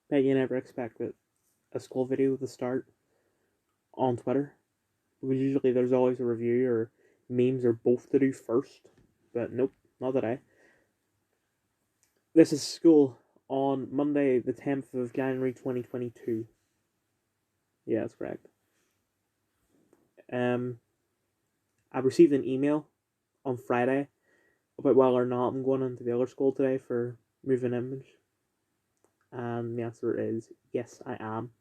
Bet you never expected a school video to start on Twitter. Because usually there's always a review or memes or both to do first. But nope, not today. This is school on Monday, the 10th of January 2022. Yeah, that's correct. I received an email on Friday about whether or not I'm going into the other school today for moving image. And the answer is yes, I am.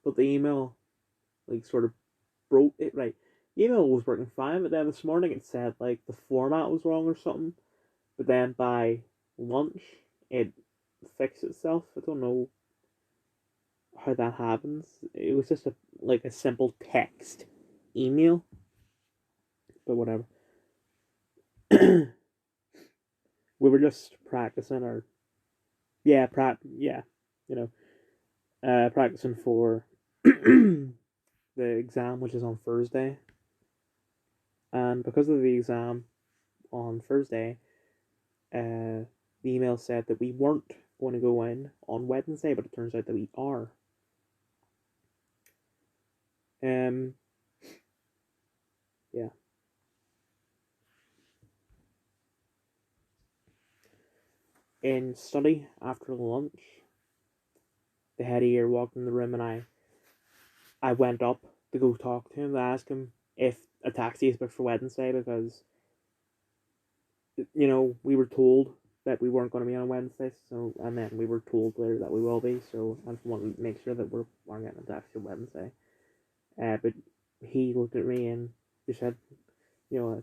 But the email, like, sort of broke it. Right, the email was working fine, but then this morning it said like the format was wrong or something. But then by lunch, it fixed itself. I don't know how that happens. It was just a simple text email, but whatever. We were just practicing our yeah, you know, practicing for the exam, which is on Thursday. And because of the exam on Thursday, the email said that we weren't going to go in on Wednesday, but it turns out that we are. Um, yeah. In study after lunch, the head of year walked in the room, and I went up to go talk to him to ask him if a taxi is booked for Wednesday because we were told that we weren't going to be on Wednesday, so and then we were told later that we will be. So I just wanted to make sure that we aren't getting a taxi on Wednesday. But he looked at me and he said, you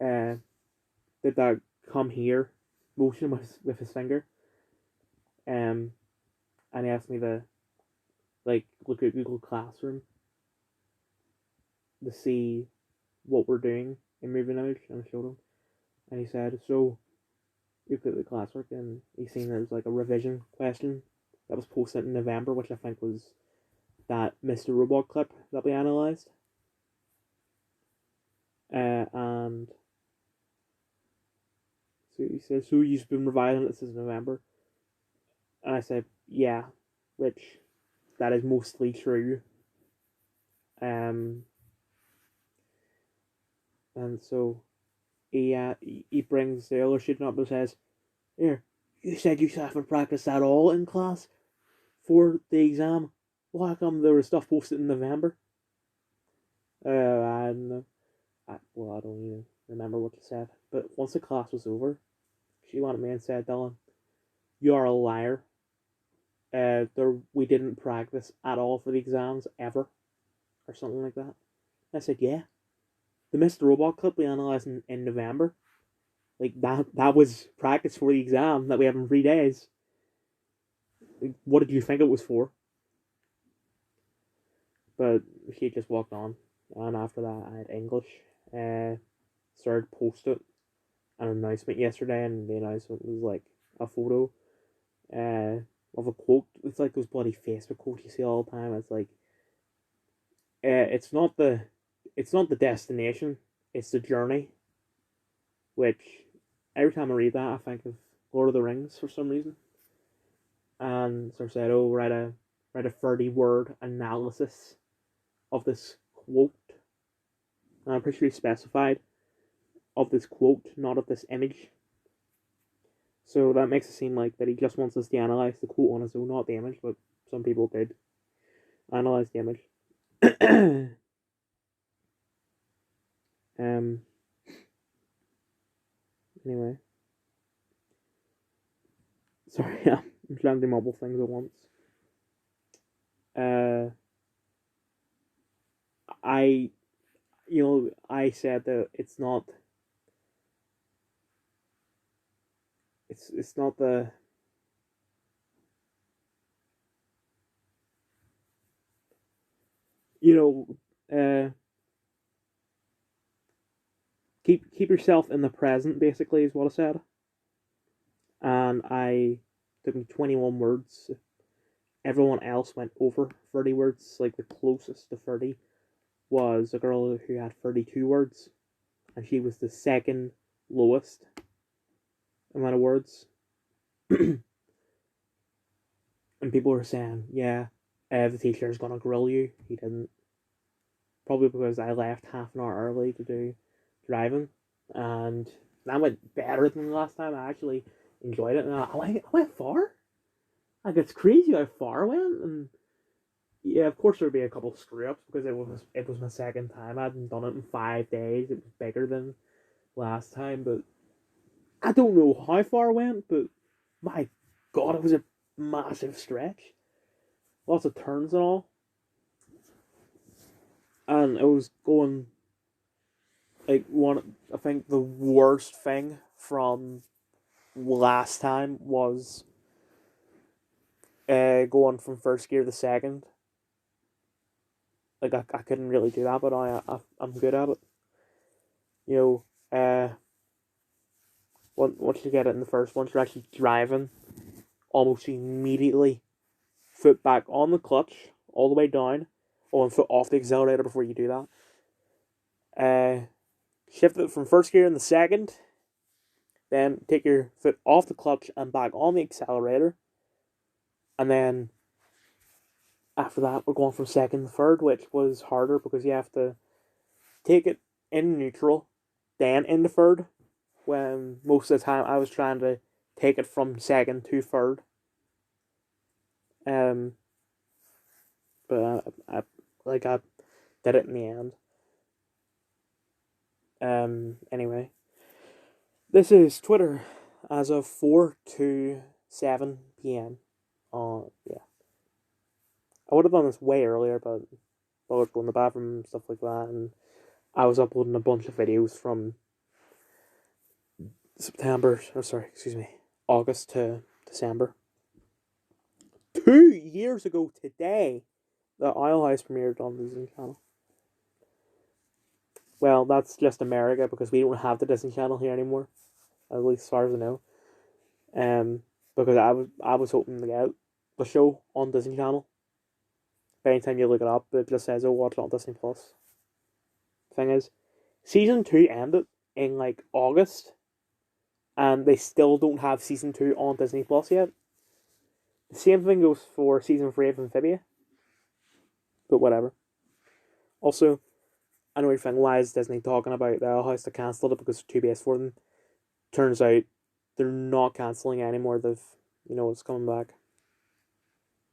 did that come here? Motion with his finger. Um, and he asked me to look at Google Classroom to see what we're doing in moving image, and I showed him, and he said, "So you look at the classwork," and he seen there was like a revision question that was posted in November, which I think was that Mr. Robot clip that we analyzed, and so he said, "So you've been revising it since November," and I said, "Yeah," which that is mostly true. Um, and so he brings the other student up and says, "Here, you said you haven't practiced at all in class for the exam. Well, how come there was stuff posted in November?" I don't know. I don't even remember what she said. But once the class was over, she went at me and said, "Dylan, you are a liar. We didn't practice at all for the exams ever," or something like that. I said, "Yeah, the Mr. Robot clip we analyzed in November, like that was practice for the exam that we have in 3 days. Like, what did you think it was for?" But she just walked on, and after that, I had English. Uh, Started posted an announcement yesterday, and the announcement was like a photo of a quote. It's like those bloody Facebook quotes you see all the time. It's like, it's not the destination, it's the journey. Which every time I read that, I think of Lord of the Rings for some reason. And so I said, "Oh, write a 30-word analysis of this quote." And I'm pretty sure he specified of this quote, not of this image. So that makes it seem like that he just wants us to analyze the quote on his own, not the image, but some people did analyze the image. um. Anyway, sorry, I'm trying to do multiple things at once. Uh, I, I said that it's not the you keep yourself in the present, basically, is what I said. And I took me 21 words. Everyone else went over 30 words. Like, the closest to 30 was a girl who had 32 words, and she was the second lowest. amount of words. And people were saying, yeah, the teacher is going to grill you. He didn't. Probably because I left half an hour early to do driving. And that went better than the last time. I actually enjoyed it. And I went far. Like, it's crazy how far I went. And yeah, of course there'd be a couple of screw ups because it was my second time. I hadn't done it in 5 days. It was bigger than last time, but I don't know how far I went. But my God, it was a massive stretch. Lots of turns and all, and it was going like one. I think the worst thing from last time was going from first gear to second. Like I couldn't really do that, but I'm good at it. You know, once you get it in the first, once you're actually driving, almost immediately foot back on the clutch all the way down, or foot off the accelerator before you do that. Shift it from first gear in the second, then take your foot off the clutch and back on the accelerator, and then after that we're going from second to third, which was harder because you have to take it in neutral, then into third, when most of the time I was trying to take it from second to third. Um, but I did it in the end. Anyway, this is Twitter as of 4 to 7 p.m. Yeah, I would have done this way earlier, but I was going to the bathroom and stuff like that, and I was uploading a bunch of videos from August to December. 2 years ago today, the Isle House premiered on the Disney Channel. Well, that's just America because we don't have the Disney Channel here anymore, at least as far as I know. Because I was hoping to get the show on Disney Channel. But anytime you look it up, it just says, "Oh, watch it on Disney Plus." Thing is, season 2 ended in like August, and they still don't have season 2 on Disney Plus yet. The same thing goes for season 3 of Amphibia, but whatever. Also, I know you're thinking, why is Disney talking about the Owl House to cancel it because it's too base for them? Turns out they're not cancelling it anymore. It's coming back.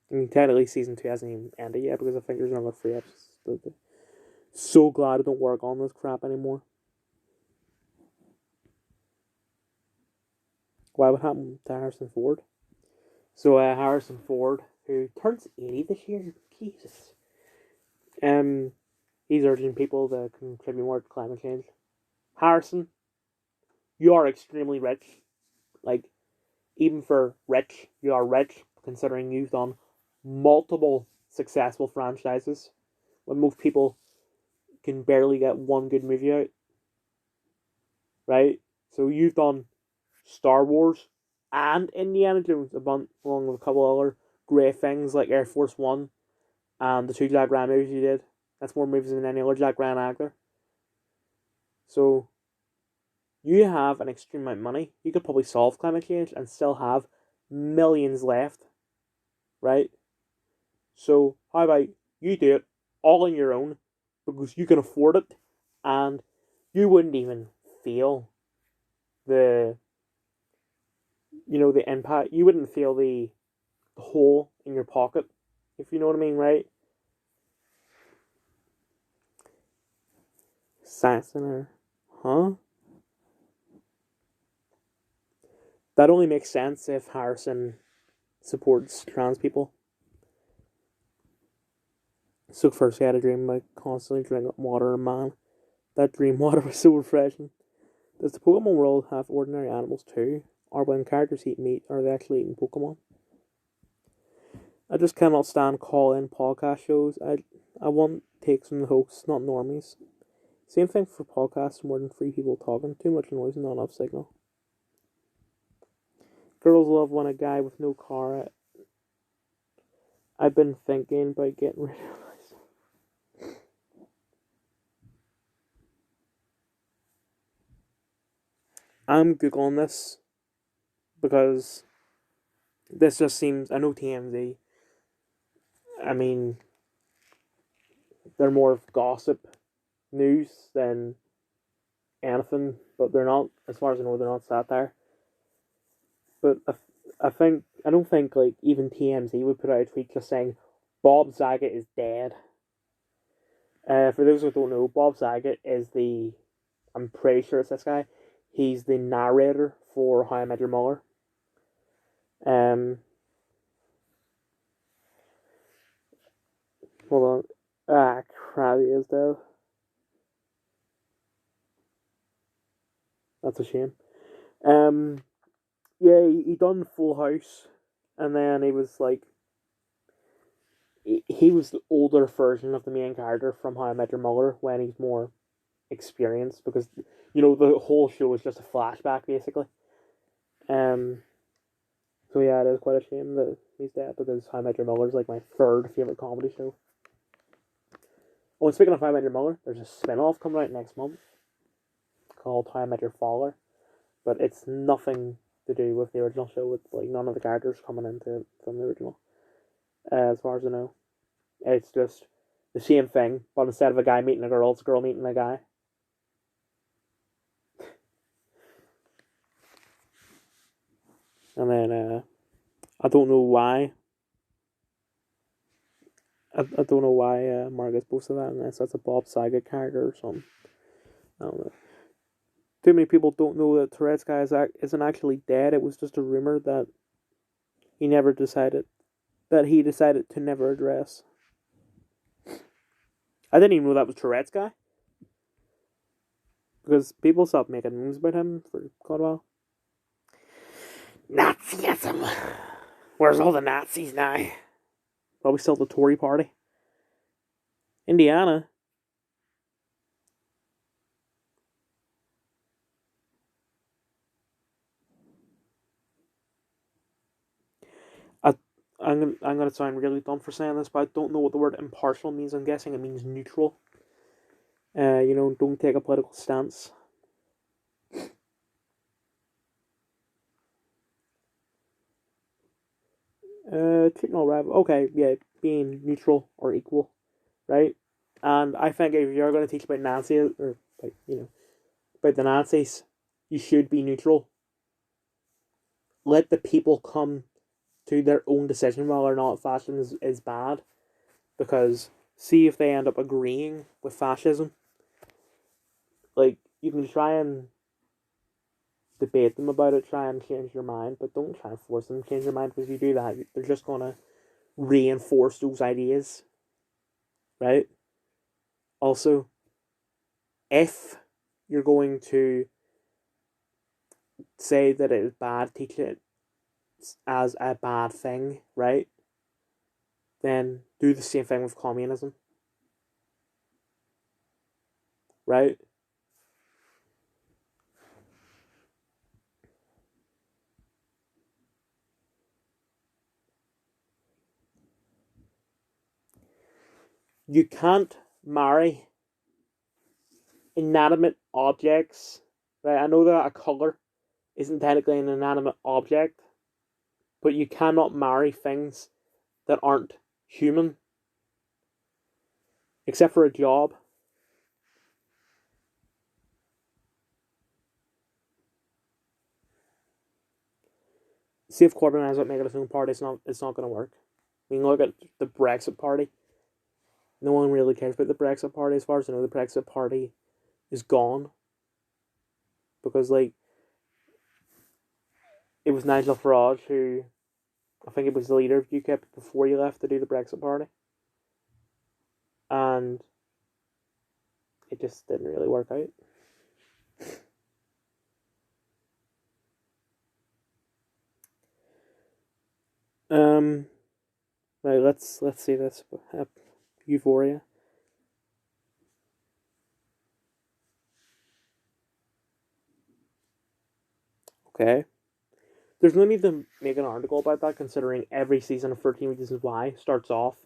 I mean, technically season 2 hasn't even ended yet because I think there's another 3 episodes. So glad I don't work on this crap anymore. Why would happen to Harrison Ford? So Harrison Ford, who turns 80 this year, Jesus. He's urging people to contribute more to climate change. Harrison, you are extremely rich. Like, even for rich, you are rich, considering you've done multiple successful franchises when most people can barely get one good movie out. Right? So you've done Star Wars and Indiana Jones, along with a couple other great things like Air Force One and the 2 Jack Ryan movies you did. That's more movies than any other Jack Ryan actor. So you have an extreme amount of money. You could probably solve climate change and still have millions left. Right? So how about you do it all on your own because you can afford it and you wouldn't even feel the the impact. You wouldn't feel the hole in your pocket, if you know what I mean, right? Science Center, huh? That only makes sense if Harrison supports trans people. So first he had a dream about constantly drinking water, and man, that dream water was so refreshing. Does the Pokemon world have ordinary animals too? Or when characters eat meat, are they actually eating Pokemon? I just cannot stand call-in podcast shows. I want takes from the hosts, not normies. Same thing for podcasts, more than 3 people talking. Too much noise and not enough signal. Girls love when a guy with no car. I've been thinking about getting rid of myself. I'm Googling this because this just seems. I know TMZ. I mean, they're more of gossip news than anything, but they're not. As far as I know, they're not satire. But I don't think like even TMZ would put out a tweet just saying Bob Saget is dead. For those who don't know, Bob Saget is the. I'm pretty sure it's this guy. He's the narrator for How I Met Your Mother. Um, hold on. Ah, crap, he is though. That's a shame. Um, yeah, he done Full House, and then he was like, he was the older version of the main character from How I Met Your Mother when he's more experienced because the whole show is just a flashback basically. Um, so yeah, it is quite a shame that he's dead because How I Met Your Mother is like my third favorite comedy show. Oh, and speaking of How I Met Your Mother, there's a spin-off coming out next month called How I Met Your Father, but it's nothing to do with the original show. It's like none of the characters coming into it from the original, as far as I know. It's just the same thing, but instead of a guy meeting a girl, it's a girl meeting a guy. And then I don't know why. I don't know why Margaret's posted that unless that's a Bob Saget character or something. I don't know. Too many people don't know that Tourette's guy isn't actually dead. It was just a rumor that he never decided he decided to never address. I didn't even know that was Tourette's guy because people stopped making memes about him for quite a while. Nazism. Where's all the Nazis now? Probably still the Tory party. Indiana. I'm gonna sound really dumb for saying this, but I don't know what the word impartial means. I'm guessing it means neutral. Don't take a political stance. Treating all rival. Okay, yeah, being neutral or equal, right? And I think if you're going to teach about Nazis or like about the Nazis, you should be neutral. Let the people come to their own decision whether or not fascism is bad, because see if they end up agreeing with fascism. Like you can try and debate them about it, try and change your mind, but don't try and force them to change their mind because you do that, they're just gonna reinforce those ideas, right? Also, if you're going to say that it is bad, teach it as a bad thing, right? Then do the same thing with communism, right? You can't marry inanimate objects, right? I know that a color isn't technically an inanimate object, but you cannot marry things that aren't human, except for a job. See if Corbyn ends up making his own party, it's not going to work. I mean, look at the Brexit party. No one really cares about the Brexit party. As far as I know, the Brexit party is gone because like it was Nigel Farage who, I think it was the leader of UKIP before he left to do the Brexit party, and it just didn't really work out. Um, right, let's see this. Euphoria. Okay. There's no need to make an article about that, considering every season of 13 Reasons Why starts off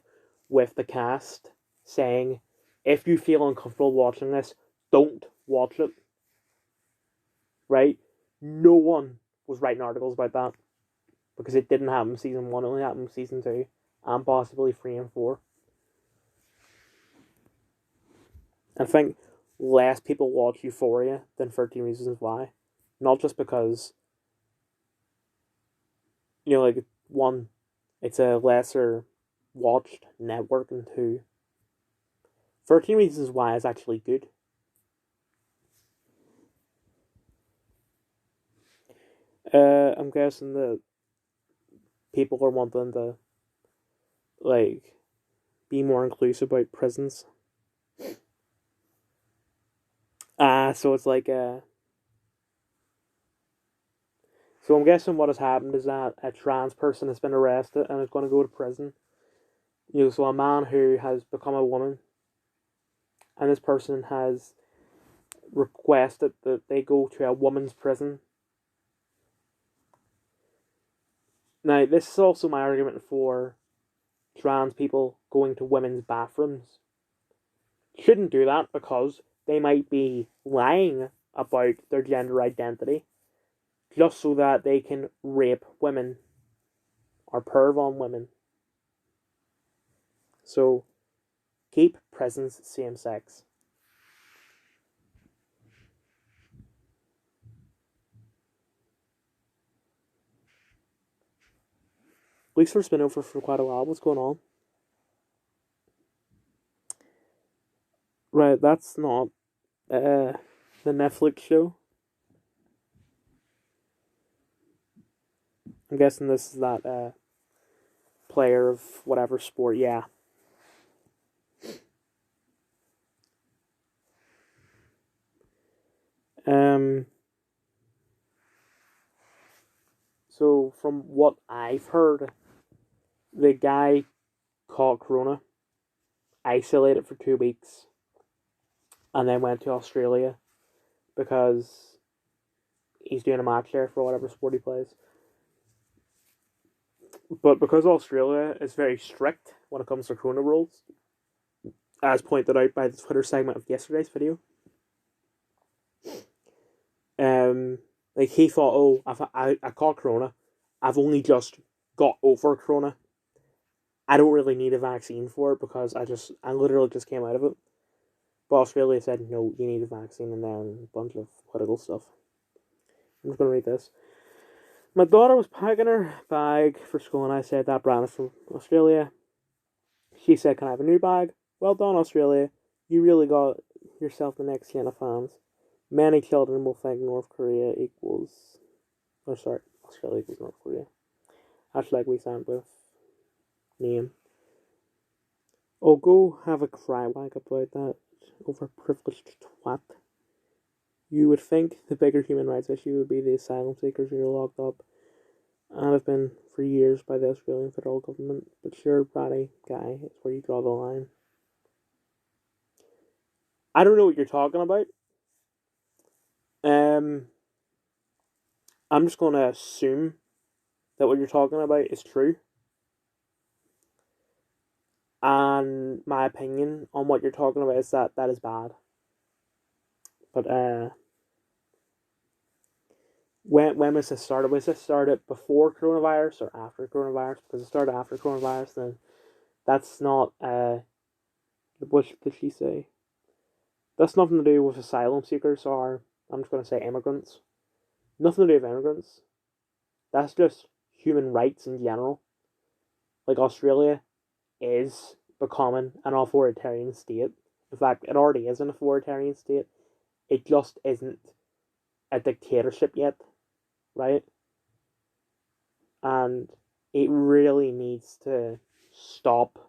with the cast saying, if you feel uncomfortable watching this, don't watch it. Right? No one was writing articles about that because it didn't happen in season 1, it only happened in season 2 and possibly 3 and 4. I think less people watch Euphoria than 13 Reasons Why. Not just because, like, one, it's a lesser watched network, and two, 13 Reasons Why is actually good. I'm guessing that people are wanting to, like, be more inclusive about prisons. So it's like, so I'm guessing what has happened is that a trans person has been arrested and is going to go to prison. So a man who has become a woman, and this person has requested that they go to a woman's prison. Now, this is also my argument for trans people going to women's bathrooms. Shouldn't do that because they might be lying about their gender identity just so that they can rape women or perv on women. So, keep prisons same sex. Lucifer's been over for quite a while. What's going on? Right, that's not the Netflix show. I'm guessing this is that player of whatever sport. Yeah. So from what I've heard, the guy caught corona, isolated for 2 weeks, and then went to Australia because he's doing a match there for whatever sport he plays. But because Australia is very strict when it comes to corona rules, as pointed out by the Twitter segment of yesterday's video, like he thought, oh, I caught corona, I've only just got over corona. I don't really need a vaccine for it because I literally just came out of it. But Australia said, no, you need a vaccine, and then a bunch of political stuff. I'm just going to read this. My daughter was packing her bag for school, and I said, that brand is from Australia. She said, can I have a new bag? Well done, Australia. You really got yourself the next gen of fans. Many children will think North Korea equals... Australia equals North Korea. Hashtag we stand with name. Oh, go have a cry wag about that overprivileged twat. You would think the bigger human rights issue would be the asylum seekers who are locked up and have been for years by the Australian federal government. But sure, bratty guy, it's where you draw the line. I don't know what you're talking about. I'm just going to assume that what you're talking about is true. And my opinion on what you're talking about is that is bad. But when was this started? Was this started before coronavirus or after coronavirus? Because it started after coronavirus, then that's not what did she say? That's nothing to do with asylum seekers, or I'm just going to say immigrants. Nothing to do with immigrants. That's just human rights in general. Like, Australia is becoming an authoritarian state. In fact, it already is an authoritarian state. It just isn't a dictatorship yet, right? And it really needs to stop.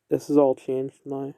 This is all changed now.